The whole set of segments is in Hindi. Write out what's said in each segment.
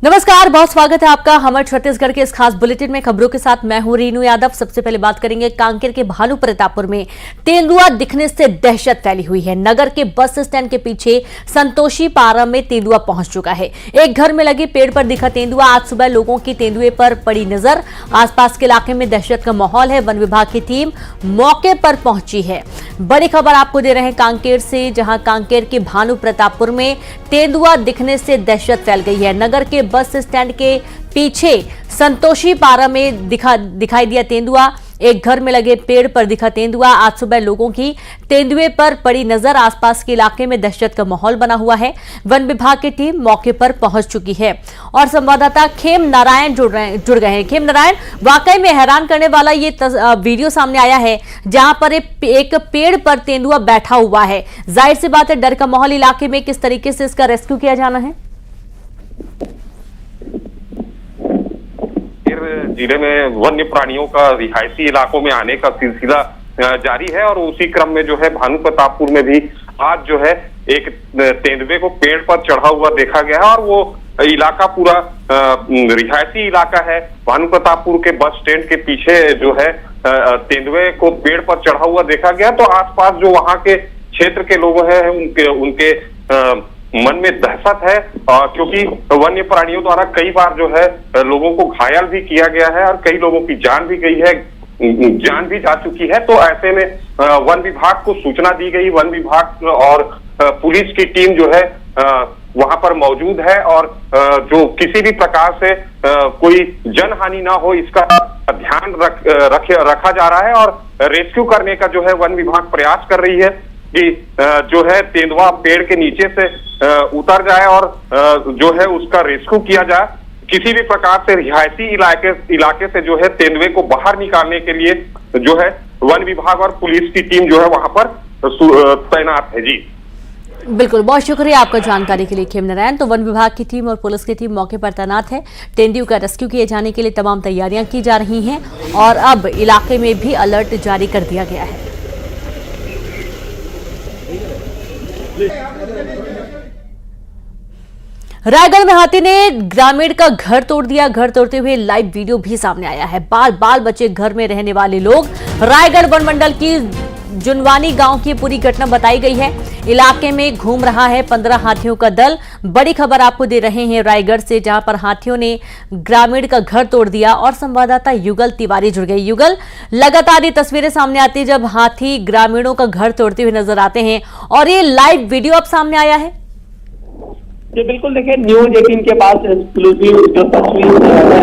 नमस्कार, बहुत स्वागत है आपका हमारे छत्तीसगढ़ के इस खास बुलेटिन में। खबरों के साथ मैं हूं रीनू यादव। सबसे पहले बात करेंगे कांकेर के भालू प्रतापपुर में तेंदुआ दिखने से दहशत फैली हुई है। नगर के बस स्टैंड के पीछे संतोषी पारा में तेंदुआ पहुंच चुका है। एक घर में लगे पेड़ पर दिखा तेंदुआ। आज सुबह लोगों की तेंदुए पर पड़ी नजर। आसपास के इलाके में दहशत का माहौल है। वन विभाग की टीम मौके पर पहुंची है। बड़ी खबर आपको दे रहे हैं कांकेर से, जहां कांकेर के भालू प्रतापपुर में तेंदुआ दिखने से दहशत फैल गई है। नगर के बस स्टैंड के पीछे संतोषी पारा में दिखाई दिया तेंदुआ। एक घर में लगे पेड़ पर दिखा तेंदुआ। आज सुबह लोगों की तेंदुए पर पड़ी नजर। आसपास के इलाके में दहशत का माहौल बना हुआ है। वन विभाग की टीम मौके पर पहुंच चुकी है और संवाददाता खेम नारायण जुड़ गए हैं। खेम नारायण, वाकई में हैरान करने वाला ये वीडियो सामने आया है, जहां पर एक पेड़ पर तेंदुआ बैठा हुआ है। जाहिर सी बात है, डर का माहौल इलाके में। किस तरीके से इसका रेस्क्यू किया जाना है? जिले में वन्य प्राणियों का रिहायशी इलाकों में आने का सिलसिला जारी है और उसी क्रम में जो है भानु प्रतापपुर में भी आज जो है एक तेंदुए को पेड़ पर चढ़ा हुआ देखा गया है और वो इलाका पूरा रिहायशी इलाका है। भानु प्रतापपुर के बस स्टैंड के पीछे जो है तेंदुए को पेड़ पर चढ़ा हुआ देखा गया। तो आसपास जो वहां के क्षेत्र के लोग हैं उनके मन में दहशत है, क्योंकि वन्य प्राणियों द्वारा कई बार जो है लोगों को घायल भी किया गया है और कई लोगों की जान भी गई है, जान भी जा चुकी है। तो ऐसे में वन विभाग को सूचना दी गई। वन विभाग और पुलिस की टीम जो है वहां पर मौजूद है और जो किसी भी प्रकार से कोई जनहानि ना हो इसका ध्यान रखा जा रहा है और रेस्क्यू करने का जो है वन विभाग प्रयास कर रही है कि जो है तेंदुआ पेड़ के नीचे से उतर जाए और जो है उसका रेस्क्यू किया जाए। किसी भी प्रकार से रिहायशी इलाके से जो है तेंदुए को बाहर निकालने के लिए जो है वन विभाग और पुलिस की टीम जो है वहां पर तैनात है। जी बिल्कुल, बहुत शुक्रिया आपका जानकारी के लिए खेम नारायण। तो वन विभाग की टीम और पुलिस की टीम मौके पर तैनात है। तेंदुए का रेस्क्यू किए जाने के लिए तमाम तैयारियां की जा रही हैं और अब इलाके में भी अलर्ट जारी कर दिया गया है। रायगढ़ में हाथी ने ग्रामीण का घर तोड़ दिया। घर तोड़ते हुए लाइव वीडियो भी सामने आया है। बाल बचे घर में रहने वाले लोग। रायगढ़ वन मंडल की जुनवानी गांव की पूरी घटना बताई गई है। इलाके में घूम रहा है 15 हाथियों का दल। बड़ी खबर आपको दे रहे हैं रायगढ़ से, जहां पर हाथियों ने ग्रामीण का घर तोड़ दिया और संवाददाता युगल तिवारी जुड़ गई। युगल, लगातार ये तस्वीरें सामने आती है जब हाथी ग्रामीणों का घर तोड़ते हुए नजर आते हैं और ये लाइव वीडियो अब सामने आया है। जी बिल्कुल, देखिए न्यूज 18 के पास एक्सक्लूसिव जो तस्वीर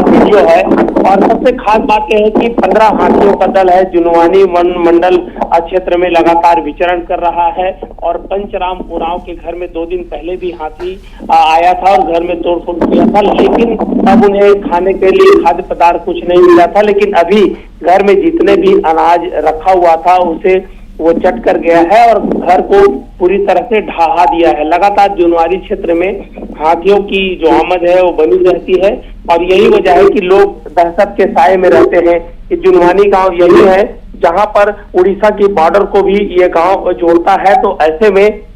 वीडियो है और सबसे खास बात यह है कि 15 हाथियों का दल है जुनवानी वन मंडल क्षेत्र में लगातार विचरण कर रहा है और पंचराम उरांव के घर में 2 दिन पहले भी हाथी आया था और घर में तोड़फोड़ किया था, लेकिन अब उन्हें खाने के लिए खाद्य पदार्थ कुछ नहीं मिला था। लेकिन अभी घर में जितने भी अनाज रखा हुआ था उसे वो चट कर गया है और घर को पूरी तरह से ढहा दिया है। लगातार जुनवानी क्षेत्र में हाथियों की जो आमद है वो बनी रहती है और यही वजह है कि लोग दहशत के साए में रहते हैं। कि जुनवानी गांव यही है जहां पर उड़ीसा की बॉर्डर को भी ये गांव जोड़ता है। तो ऐसे में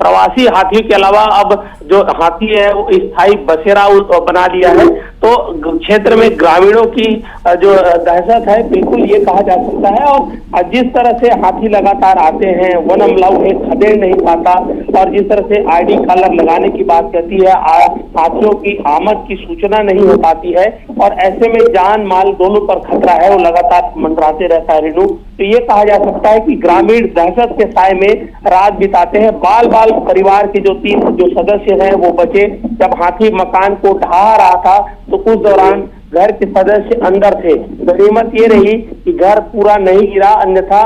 प्रवासी हाथी के अलावा अब जो हाथी है वो स्थायी बसेरा बना लिया है। तो क्षेत्र में ग्रामीणों की जो दहशत है बिल्कुल ये कहा जा सकता है। और जिस तरह से हाथी लगातार आते हैं, वन अमला उन्हें खदेड़ नहीं पाता और जिस तरह से आईडी कलर लगाने की बात कहती है, हाथियों की आमद की सूचना नहीं हो पाती है और ऐसे में जान माल दोनों पर खतरा है, वो लगातार मंडराते रहता है। रिनू, तो ये कहा जा सकता है कि ग्रामीण दहशत के साए में रात बिताते हैं। बाल परिवार के जो 3 सदस्य हैं वो बचे। जब हाथी मकान को ढहा रहा था तो उस दौरान घर के सदस्य अंदर थे। गनीमत ये रही कि घर पूरा नहीं गिरा, अन्यथा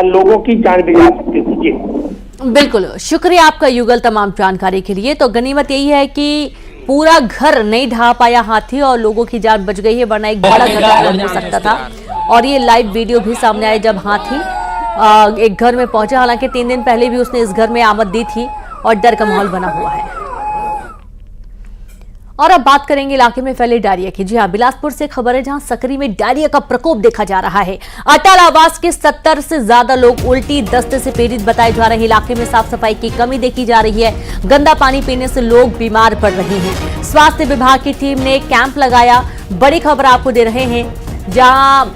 लोगों की जान भी जा सकती थी। जी बिल्कुल, शुक्रिया आपका युगल तमाम जानकारी के लिए। तो गनीमत यही है कि पूरा घर नहीं ढहा पाया हाथी और लोगों की जान बच गई है, वरना एक बड़ा घटना हो सकता था। और ये लाइव वीडियो भी सामने आया जब हाथी एक घर में पहुंचा। हालांकि 3 दिन पहले भी उसने इस घर में आमद दी थी और डर का माहौल बना हुआ है। और अब बात करेंगे इलाके में फैले डायरिया की। जी हां, बिलासपुर से खबर है जहां सकरी में डायरिया का प्रकोप देखा जा रहा है। अटल आवास के 70 से ज्यादा लोग उल्टी दस्त से पीड़ित बताए जा रहे हैं। इलाके में साफ सफाई की कमी देखी जा रही है। गंदा पानी पीने से लोग बीमार पड़ रहे हैं। स्वास्थ्य विभाग की टीम ने कैंप लगाया। बड़ी खबर आपको दे रहे हैं जहां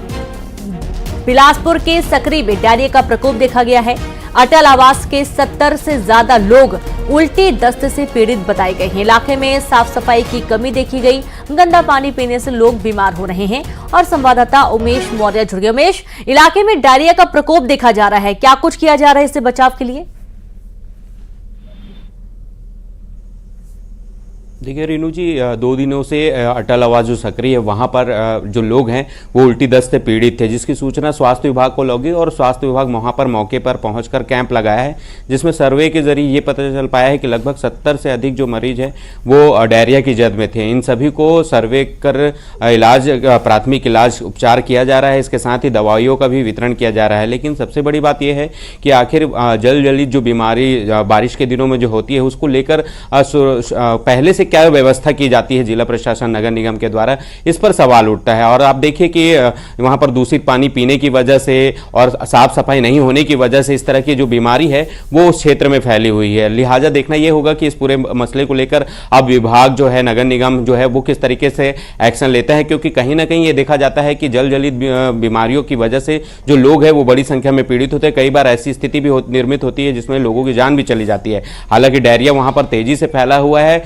बिलासपुर के सकरी में डायरिया का प्रकोप देखा गया है। अटल आवास के 70 से ज्यादा लोग उल्टी दस्त से पीड़ित बताए गए हैं। इलाके में साफ सफाई की कमी देखी गई। गंदा पानी पीने से लोग बीमार हो रहे हैं। और संवाददाता उमेश मौर्य जुड़ गए। उमेश, इलाके में डायरिया का प्रकोप देखा जा रहा है, क्या कुछ किया जा रहा है इससे बचाव के लिए? देखिए रीनू जी, 2 दिनों से अटल आवास जो सक्रिय है वहाँ पर जो लोग हैं वो उल्टी दस्त से पीड़ित थे, जिसकी सूचना स्वास्थ्य विभाग को लगी और स्वास्थ्य विभाग वहाँ पर मौके पर पहुंचकर कैंप लगाया है, जिसमें सर्वे के जरिए ये पता चल पाया है कि लगभग 70 से अधिक जो मरीज हैं वो डायरिया की जद में थे। इन सभी को सर्वे कर इलाज, प्राथमिक इलाज उपचार किया जा रहा है। इसके साथ ही दवाइयों का भी वितरण किया जा रहा है। लेकिन सबसे बड़ी बात यह है कि आखिर जल जलित जो बीमारी बारिश के दिनों में जो होती है उसको लेकर पहले से क्या व्यवस्था की जाती है जिला प्रशासन नगर निगम के द्वारा, इस पर सवाल उठता है। और आप देखिए कि वहां पर दूषित पानी पीने की वजह से और साफ सफाई नहीं होने की वजह से इस तरह की जो बीमारी है वो उस क्षेत्र में फैली हुई है। लिहाजा देखना यह होगा कि इस पूरे मसले को लेकर अब विभाग जो है, नगर निगम जो है वो किस तरीके से एक्शन लेता है, क्योंकि कहीं ना कहीं ये देखा जाता है कि जल जलित बीमारियों की वजह से जो लोग हैं वो बड़ी संख्या में पीड़ित होते हैं। कई बार ऐसी स्थिति भी निर्मित होती है जिसमें लोगों की जान भी चली जाती है। हालांकि डायरिया वहां पर तेजी से फैला हुआ है।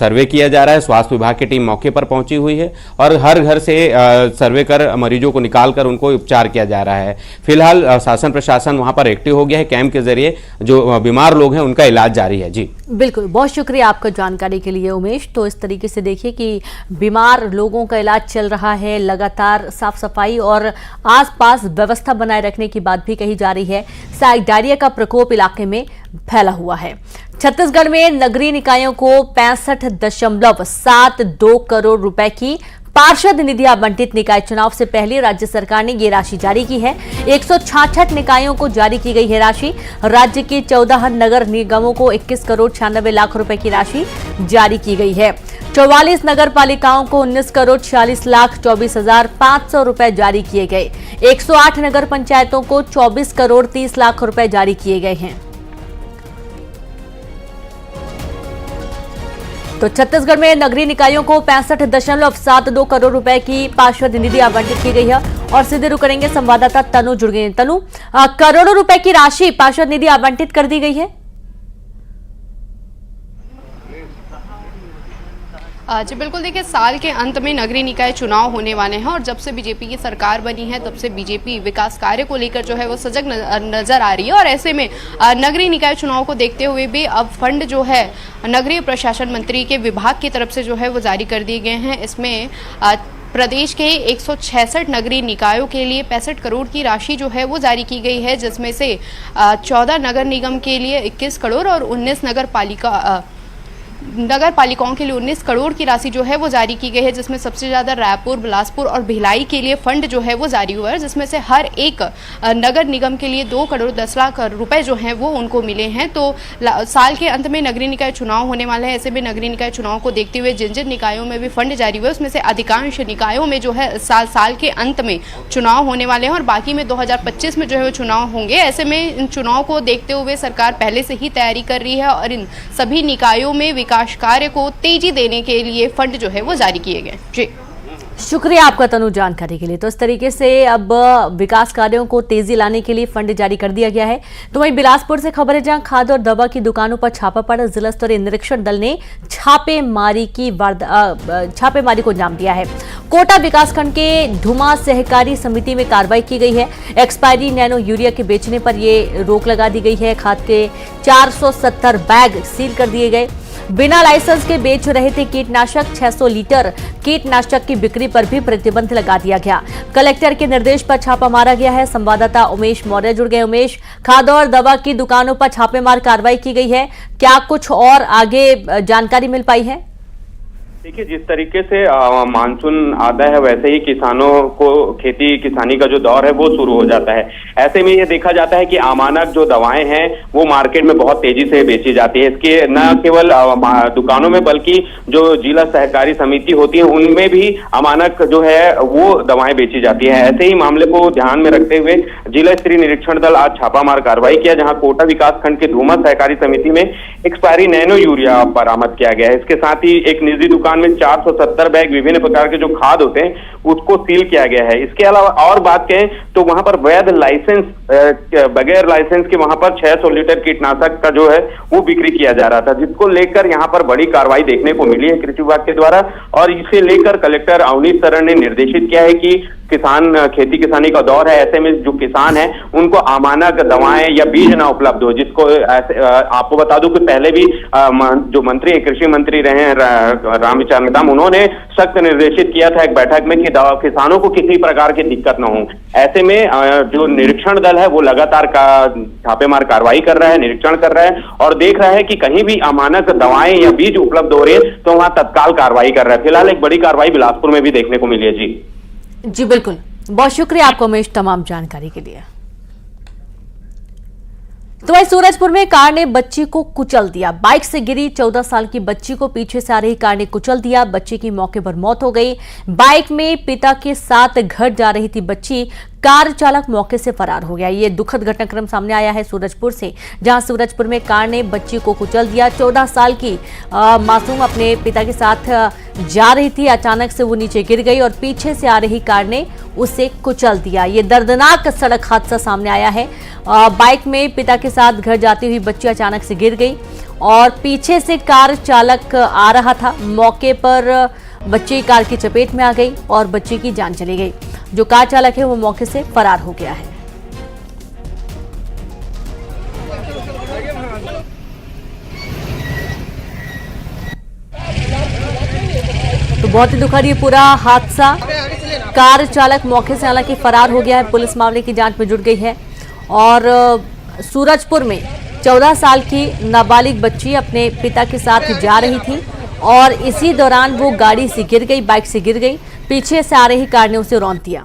सर्वे किया जा रहा है। स्वास्थ्य विभाग की टीम मौके पर पहुंची हुई है और हर घर से सर्वे कर मरीजों को निकालकर उनको उपचार किया जा रहा है। फिलहाल शासन प्रशासन वहां पर एक्टिव हो गया है। कैंप के जरिए जो बीमार लोग हैं उनका इलाज जारी है। जी बिल्कुल, बहुत शुक्रिया आपका जानकारी के लिए उमेश। तो इस तरीके से देखिए कि बीमार लोगों का इलाज चल रहा है। लगातार साफ सफाई और आसपास व्यवस्था बनाए रखने की बात भी कही जा रही है। डायरिया का प्रकोप इलाके में फैला हुआ है। छत्तीसगढ़ में नगरीय निकायों को 65.72 करोड़ रुपए की पार्षद निधि आवंटित। निकाय चुनाव से पहले राज्य सरकार ने ये राशि जारी की है। 166 निकायों को जारी की गई है राशि। राज्य के 14 नगर निगमों को 21 करोड़ 96 लाख रुपए की राशि जारी की गई है। 44 नगर पालिकाओं को 19 करोड़ 46 लाख 24,500 रुपए जारी किए गए। 108 नगर पंचायतों को 24 करोड़ 30 लाख रुपए जारी किए गए हैं। तो छत्तीसगढ़ में नगरीय निकायों को 65.72 करोड़ रुपए की पार्षद निधि आवंटित की गई है। और सीधे रुक करेंगे, संवाददाता तनु जुड़ गए। तनु, करोड़ों रुपए की राशि पार्षद निधि आवंटित कर दी गई है। जी बिल्कुल, देखिए साल के अंत में नगरीय निकाय चुनाव होने वाले हैं और जब से बीजेपी की सरकार बनी है तब से बीजेपी विकास कार्य को लेकर जो है वो सजग नजर आ रही है। और ऐसे में नगरीय निकाय चुनाव को देखते हुए भी अब फंड जो है नगरीय प्रशासन मंत्री के विभाग की तरफ से जो है वो जारी कर दिए गए हैं। इसमें प्रदेश के 166 नगरीय निकायों के लिए 65 करोड़ की राशि जो है वो जारी की गई है, जिसमें से 14 नगर निगम के लिए 21 करोड़ और 19 नगर पालिकाओं के लिए 19 करोड़ की राशि जो है वो जारी की गई है, जिसमें सबसे ज़्यादा रायपुर, बिलासपुर और भिलाई के लिए फंड जो है वो जारी हुआ है, जिसमें से हर एक नगर निगम के लिए 2 करोड़ 10 लाख रुपए जो हैं वो उनको मिले हैं। तो साल के अंत में नगरीय निकाय चुनाव होने वाले हैं। ऐसे में नगरीय निकाय चुनाव को देखते हुए जिन जिन निकायों में भी फंड जारी हुए उसमें से अधिकांश निकायों में जो है साल के अंत में चुनाव होने वाले हैं और बाकी में 2025 में जो है वो चुनाव होंगे। ऐसे में इन चुनाव को देखते हुए सरकार पहले से ही तैयारी कर रही है और इन सभी निकायों में विकास कार्य को तेजी देने के लिए फंड जो है वो जारी किए गए। जी शुक्रिया आपका तनु जानकारी के लिए। तो इस तरीके से अब विकास कार्यों को तेजी लाने के लिए फंड जारी कर दिया गया है। तो वहीं बिलासपुर से खबर है जहां खाद और दवा की दुकानों पर छापा पड़ा। जिला स्तरीय निरीक्षण दल ने छापेमारी को अंजाम दिया है। कोटा विकासखंड के धुमा सहकारी समिति में कार्रवाई की गई है। एक्सपायरी नैनो यूरिया के बेचने पर ये रोक लगा दी गई है। खाद के 470 बैग सील कर दिए गए। बिना लाइसेंस के बेच रहे थे कीटनाशक। 600 लीटर कीटनाशक की बिक्री पर भी प्रतिबंध लगा दिया गया। कलेक्टर के निर्देश पर छापा मारा गया है। संवाददाता उमेश मौर्य जुड़ गए। उमेश, खाद और दवा की दुकानों पर छापेमार कार्रवाई की गई है, क्या कुछ और आगे जानकारी मिल पाई है? देखिए, जिस तरीके से मानसून आता है वैसे ही किसानों को खेती किसानी का जो दौर है वो शुरू हो जाता है। ऐसे में ये देखा जाता है कि अमानक जो दवाएं हैं वो मार्केट में बहुत तेजी से बेची जाती है। इसके न केवल दुकानों में बल्कि जो जिला सहकारी समिति होती है उनमें भी अमानक जो है वो दवाएं बेची जाती है। ऐसे ही मामले को ध्यान में रखते हुए जिला स्तरीय निरीक्षण दल आज छापामार कार्रवाई किया, जहां कोटा विकास खंड के धूमा सहकारी समिति में एक्सपायरी नैनो यूरिया बरामद किया गया है। इसके साथ ही एक निजी दुकान में 470 बैग विभिन्न प्रकार के जो खाद होते हैं उसको सील किया गया है। इसके अलावा और बात करें तो वहां पर वैध लाइसेंस बगैर लाइसेंस के वहां पर 600 लीटर कीटनाशक का जो है वो बिक्री किया जा रहा था, जिसको लेकर यहां पर बड़ी कार्रवाई देखने को मिली है कृषि विभाग के द्वारा। और इसे लेकर कलेक्टर अवनीश शरण ने निर्देशित किया है कि किसान खेती किसानी का दौर है, ऐसे में जो किसान है उनको अमानक दवाएं या बीज ना उपलब्ध हो। जिसको आपको बता दूं कि पहले भी जो मंत्री है कृषि मंत्री रहे हैं रामविचार नेताम, उन्होंने सख्त निर्देशित किया था एक बैठक में कि किसानों को किसी प्रकार की दिक्कत न हो। ऐसे में जो निरीक्षण दल है वो लगातार छापेमार कार्रवाई कर रहा है, निरीक्षण कर रहा है और देख रहा है कि कहीं भी अमानक दवाएं या बीज उपलब्ध हो रहे हैं तो वहां तत्काल कार्रवाई कर रहा है। फिलहाल एक बड़ी कार्रवाई बिलासपुर में भी देखने को मिली है। जी बिल्कुल, बहुत शुक्रिया आपको उमेश तमाम जानकारी के लिए। तो वही सूरजपुर में कार ने बच्ची को कुचल दिया। बाइक से गिरी 14 साल की बच्ची को पीछे से आ रही कार ने कुचल दिया। बच्ची की मौके पर मौत हो गई। बाइक में पिता के साथ घर जा रही थी बच्ची, कार चालक मौके से फरार हो गया। ये दुखद घटनाक्रम सामने आया है सूरजपुर से, जहां सूरजपुर में कार ने बच्ची को कुचल दिया। 14 साल की मासूम अपने पिता के साथ जा रही थी, अचानक से वो नीचे गिर गई और पीछे से आ रही कार ने उसे कुचल दिया। ये दर्दनाक सड़क हादसा सामने आया है। बाइक में पिता के साथ घर जाती हुई बच्ची अचानक से गिर गई और पीछे से कार चालक आ रहा था। मौके पर बच्ची कार की चपेट में आ गई और बच्ची की जान चली गई। जो कार चालक है वो मौके से फरार हो गया है। तो बहुत ही दुखद ये पूरा हादसा। कार चालक मौके से हालांकि फरार हो गया है। पुलिस मामले की जांच में जुट गई है और सूरजपुर में 14 साल की नाबालिग बच्ची अपने पिता के साथ जा रही थी और इसी दौरान वो गाड़ी से गिर गई, बाइक से गिर गई। पीछे से आ रही कार ने उसे रौंद दिया।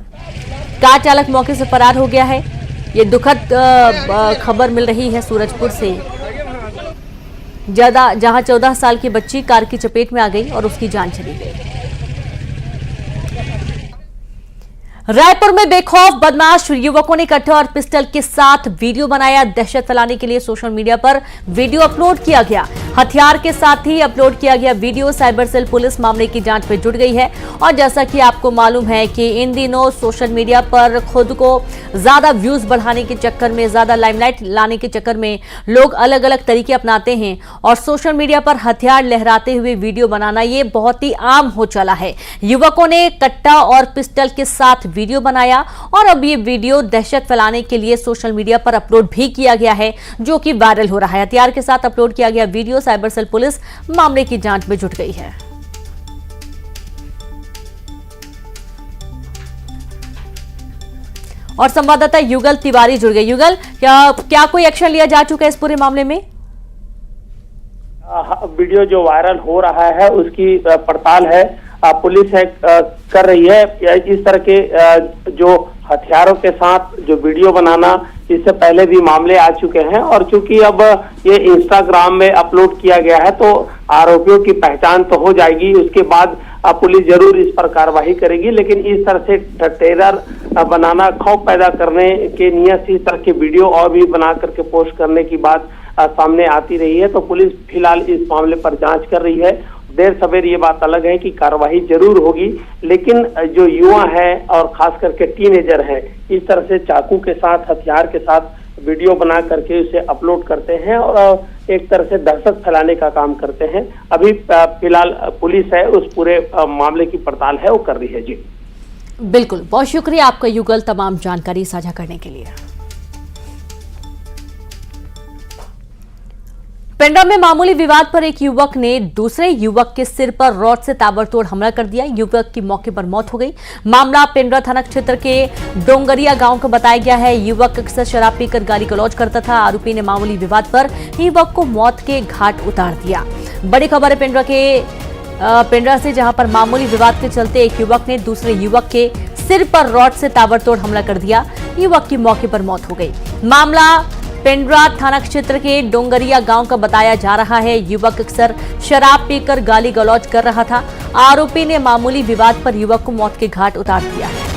कार चालक मौके से फरार हो गया है। ये दुखद खबर मिल रही है सूरजपुर से, जहां 14 साल की बच्ची कार की चपेट में आ गई और उसकी जान चली गई। रायपुर में बेखौफ बदमाश युवकों ने कट्टे और पिस्टल के साथ वीडियो बनाया। दहशत फैलाने के लिए सोशल मीडिया पर वीडियो अपलोड किया गया। हथियार के साथ ही अपलोड किया गया वीडियो। साइबर सेल पुलिस मामले की जांच में जुट गई है और जैसा कि आपको मालूम है कि इन दिनों सोशल मीडिया पर खुद को ज्यादा व्यूज बढ़ाने के चक्कर में, ज्यादा लाइमलाइट लाने के चक्कर में लोग अलग अलग तरीके अपनाते हैं और सोशल मीडिया पर हथियार लहराते हुए वीडियो बनाना ये बहुत ही आम हो चला है। युवकों ने कट्टा और पिस्टल के साथ वीडियो बनाया और अब ये वीडियो दहशत फैलाने के लिए सोशल मीडिया पर अपलोड भी किया गया है, जो कि वायरल हो रहा है। हथियार के साथ अपलोड किया गया वीडियो। साइबर सेल पुलिस मामले की जांच में जुट गई है। और संवाददाता युगल तिवारी जुड़ गए। युगल, क्या कोई एक्शन लिया जा चुका है इस पूरे मामले में? वीडियो जो वायरल हो रहा है उसकी पड़ताल है पुलिस है कर रही है। इस तरह के जो हथियारों के साथ जो वीडियो बनाना, इससे पहले भी मामले आ चुके हैं और चूंकि अब ये इंस्टाग्राम में अपलोड किया गया है तो आरोपियों की पहचान तो हो जाएगी। उसके बाद पुलिस जरूर इस पर कार्रवाई करेगी, लेकिन इस तरह से टेरर बनाना, खौफ पैदा करने के नियत से इस तरह के वीडियो और भी बना करके पोस्ट करने की बात सामने आती रही है। तो पुलिस फिलहाल इस मामले पर जांच कर रही है। देर सवेर ये बात अलग है कि कार्रवाई जरूर होगी, लेकिन जो युवा है और खास करके टीनेजर है, इस तरह से चाकू के साथ, हथियार के साथ वीडियो बना करके उसे अपलोड करते हैं और एक तरह से दहशत फैलाने का काम करते हैं। अभी फिलहाल पुलिस है उस पूरे मामले की पड़ताल है वो कर रही है। जी बिल्कुल, बहुत शुक्रिया आपका युगल तमाम जानकारी साझा करने के लिए। पेंड्रा में मामूली विवाद पर एक युवक ने दूसरे युवक के सिर पर रॉड से ताबड़तोड़ हमला कर दिया। युवक की मौके पर मौत हो गई। मामला पेंड्रा थाना क्षेत्र के डोंगरिया गांव का बताया गया है। युवक अक्सर शराब पीकर गाली गलौज करता था। आरोपी ने मामूली विवाद पर युवक को मौत के घाट उतार दिया। बड़ी खबर है पेंड्रा के पेंड्रा से, जहां पर मामूली विवाद के चलते एक युवक ने दूसरे युवक के सिर पर रॉड से ताबड़तोड़ हमला कर दिया। युवक की मौके पर मौत हो गई। मामला पेंड्रा थाना क्षेत्र के डोंगरिया गांव का बताया जा रहा है। युवक अक्सर शराब पीकर गाली गलौज कर रहा था। आरोपी ने मामूली विवाद पर युवक को मौत के घाट उतार दिया है।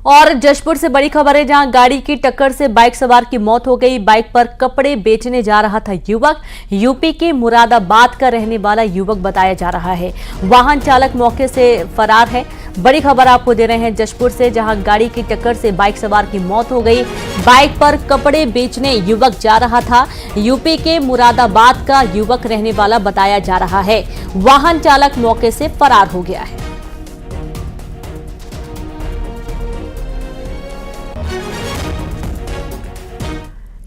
और जशपुर से बड़ी खबर है, जहां गाड़ी की टक्कर से बाइक सवार की मौत हो गई। बाइक पर कपड़े बेचने जा रहा था युवक। यूपी के मुरादाबाद का रहने वाला युवक बताया जा रहा है। वाहन चालक मौके से फरार है। बड़ी खबर आपको दे रहे हैं जशपुर से, जहां गाड़ी की टक्कर से बाइक सवार की मौत हो गई। बाइक पर कपड़े बेचने युवक जा रहा था। यूपी के मुरादाबाद का युवक रहने वाला बताया जा रहा है। वाहन चालक मौके से फरार हो गया है।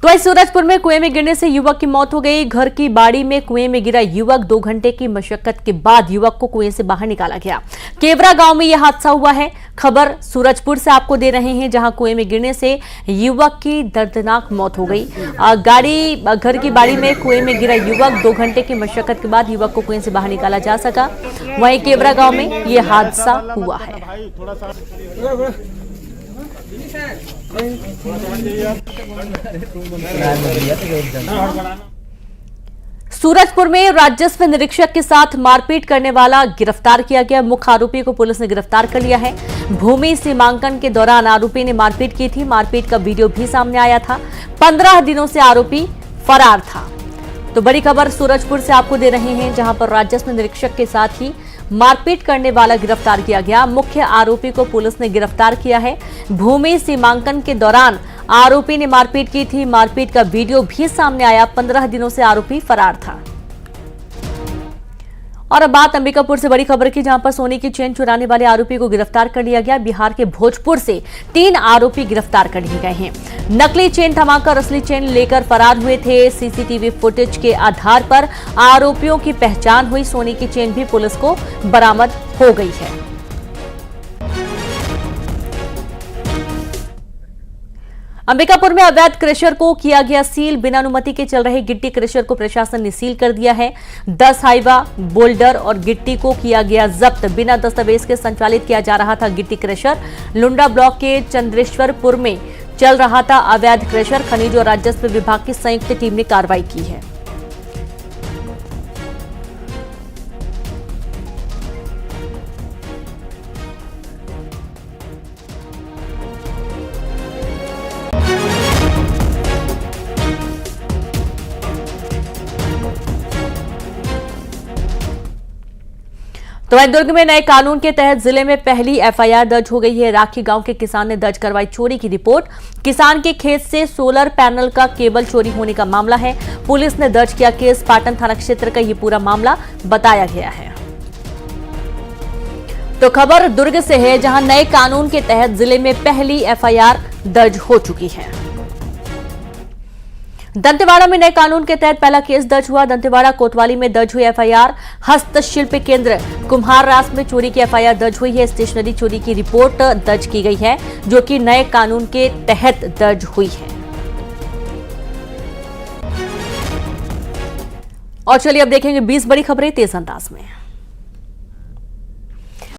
तो वहीं सूरजपुर में कुएं में गिरने से युवक की मौत हो गई। घर की बाड़ी में कुएं में गिरा युवक, 2 घंटे की मशक्कत के बाद युवक को कुएं से बाहर निकाला गया। केवरा गांव में यह हादसा हुआ है। खबर सूरजपुर से आपको दे रहे हैं, जहां कुएं में गिरने से युवक की दर्दनाक मौत हो गई। घर की बाड़ी में कुएं में गिरा युवक, 2 घंटे की मशक्कत के बाद युवक को कुएं से बाहर निकाला जा सका। वहीं केवरा गांव में यह हादसा हुआ है। सूरजपुर में राजस्व निरीक्षक के साथ मारपीट करने वाला गिरफ्तार किया गया। मुख्य आरोपी को पुलिस ने गिरफ्तार कर लिया है। भूमि सीमांकन के दौरान आरोपी ने मारपीट की थी। मारपीट का वीडियो भी सामने आया था। 15 दिनों से आरोपी फरार था। तो बड़ी खबर सूरजपुर से आपको दे रहे हैं, जहां पर राजस्व निरीक्षक के साथ ही मारपीट करने वाला गिरफ्तार किया गया। मुख्य आरोपी को पुलिस ने गिरफ्तार किया है। भूमि सीमांकन के दौरान आरोपी ने मारपीट की थी। मारपीट का वीडियो भी सामने आया। 15 दिनों से आरोपी फरार था। और अब बात अंबिकापुर से बड़ी खबर की, जहां पर सोने की चेन चुराने वाले आरोपी को गिरफ्तार कर लिया गया। बिहार के भोजपुर से 3 आरोपी गिरफ्तार कर लिए गए हैं। नकली चेन थमाकर असली चेन लेकर फरार हुए थे। सीसीटीवी फुटेज के आधार पर आरोपियों की पहचान हुई। सोने की चेन भी पुलिस को बरामद हो गई है। अंबिकापुर में अवैध क्रशर को किया गया सील। बिना अनुमति के चल रहे गिट्टी क्रशर को प्रशासन ने सील कर दिया है। 10 हाइवा, बोल्डर और गिट्टी को किया गया जब्त। बिना दस्तावेज के संचालित किया जा रहा था गिट्टी क्रशर। लुंडा ब्लॉक के चंद्रेश्वरपुर में चल रहा था अवैध क्रशर। खनिज और राजस्व विभाग की संयुक्त टीम ने कार्रवाई की है। तो वहीं दुर्ग में नए कानून के तहत जिले में पहली एफआईआर दर्ज हो गई है। राखी गांव के किसान ने दर्ज करवाई चोरी की रिपोर्ट। किसान के खेत से सोलर पैनल का केबल चोरी होने का मामला है। पुलिस ने दर्ज किया केस। पाटन थाना क्षेत्र का ये पूरा मामला बताया गया है। तो खबर दुर्ग से है, जहां नए कानून के तहत जिले में पहली एफआईआर दर्ज हो चुकी है। दंतेवाड़ा में नए कानून के तहत पहला केस दर्ज हुआ। दंतेवाड़ा कोतवाली में दर्ज हुई एफआईआर। हस्तशिल्प केंद्र कुम्हार रास में चोरी की एफआईआर दर्ज हुई है। स्टेशनरी चोरी की रिपोर्ट दर्ज की गई है, जो कि नए कानून के तहत दर्ज हुई है। और चलिए अब देखेंगे 20 बड़ी खबरें तेज अंदाज में।